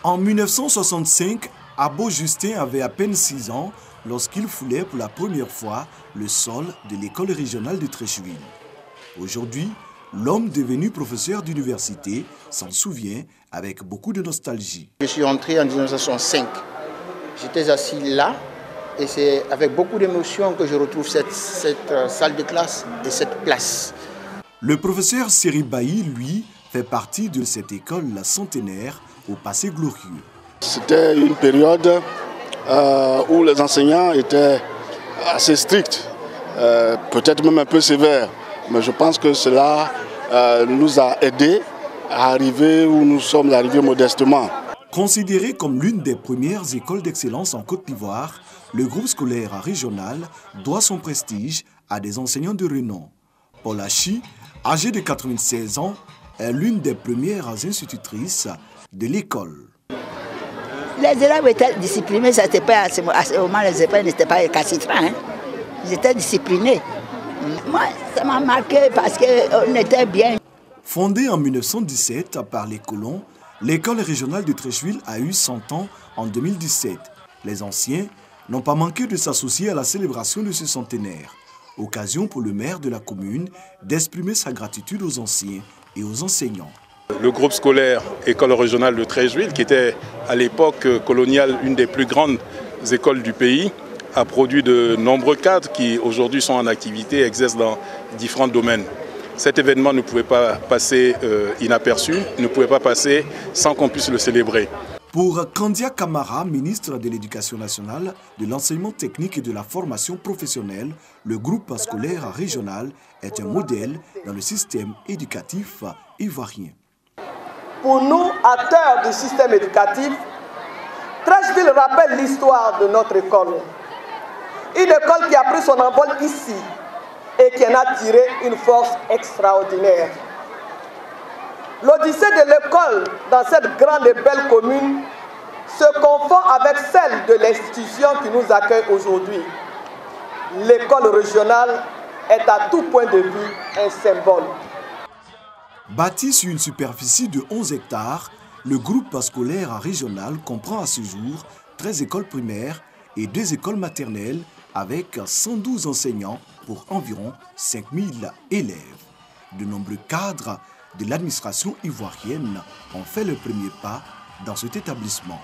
En 1965, Abo Justin avait à peine 6 ans lorsqu'il foulait pour la première fois le sol de l'école régionale de Treichville. Aujourd'hui, l'homme devenu professeur d'université s'en souvient avec beaucoup de nostalgie. Je suis entré en 1965. J'étais assis là et c'est avec beaucoup d'émotion que je retrouve cette salle de classe et cette place. Le professeur Seri Bailly, lui, fait partie de cette école centenaire au passé glorieux. C'était une période où les enseignants étaient assez stricts, peut-être même un peu sévères. Mais je pense que cela nous a aidés à arriver où nous sommes arrivés modestement. Considéré comme l'une des premières écoles d'excellence en Côte d'Ivoire, le groupe scolaire régional doit son prestige à des enseignants de renom. Paul Achi, âgée de 96 ans, est l'une des premières institutrices de l'école. Les élèves étaient disciplinés, à ce moment les élèves n'étaient pas récalcitrants, hein. Ils étaient disciplinés. Moi, ça m'a marqué parce qu'on était bien. Fondée en 1917 par les colons, l'école régionale de Treichville a eu 100 ans en 2017. Les anciens n'ont pas manqué de s'associer à la célébration de ce centenaire. Occasion pour le maire de la commune d'exprimer sa gratitude aux anciens et aux enseignants. Le groupe scolaire École régionale de Treichville, qui était à l'époque coloniale une des plus grandes écoles du pays, a produit de nombreux cadres qui aujourd'hui sont en activité et exercent dans différents domaines. Cet événement ne pouvait pas passer inaperçu, ne pouvait pas passer sans qu'on puisse le célébrer. Pour Kandia Kamara, ministre de l'Éducation nationale, de l'enseignement technique et de la formation professionnelle, le groupe scolaire régional est un modèle dans le système éducatif ivoirien. Pour nous, acteurs du système éducatif, Treichville rappelle l'histoire de notre école. Une école qui a pris son envol ici et qui en a tiré une force extraordinaire. L'odyssée de l'école dans cette grande et belle commune se confond avec celle de l'institution qui nous accueille aujourd'hui. L'école régionale est à tout point de vue un symbole. Bâti sur une superficie de 11 hectares, le groupe scolaire régional comprend à ce jour 13 écoles primaires et 2 écoles maternelles avec 112 enseignants pour environ 5000 élèves. De nombreux cadres de l'administration ivoirienne ont fait le premier pas dans cet établissement.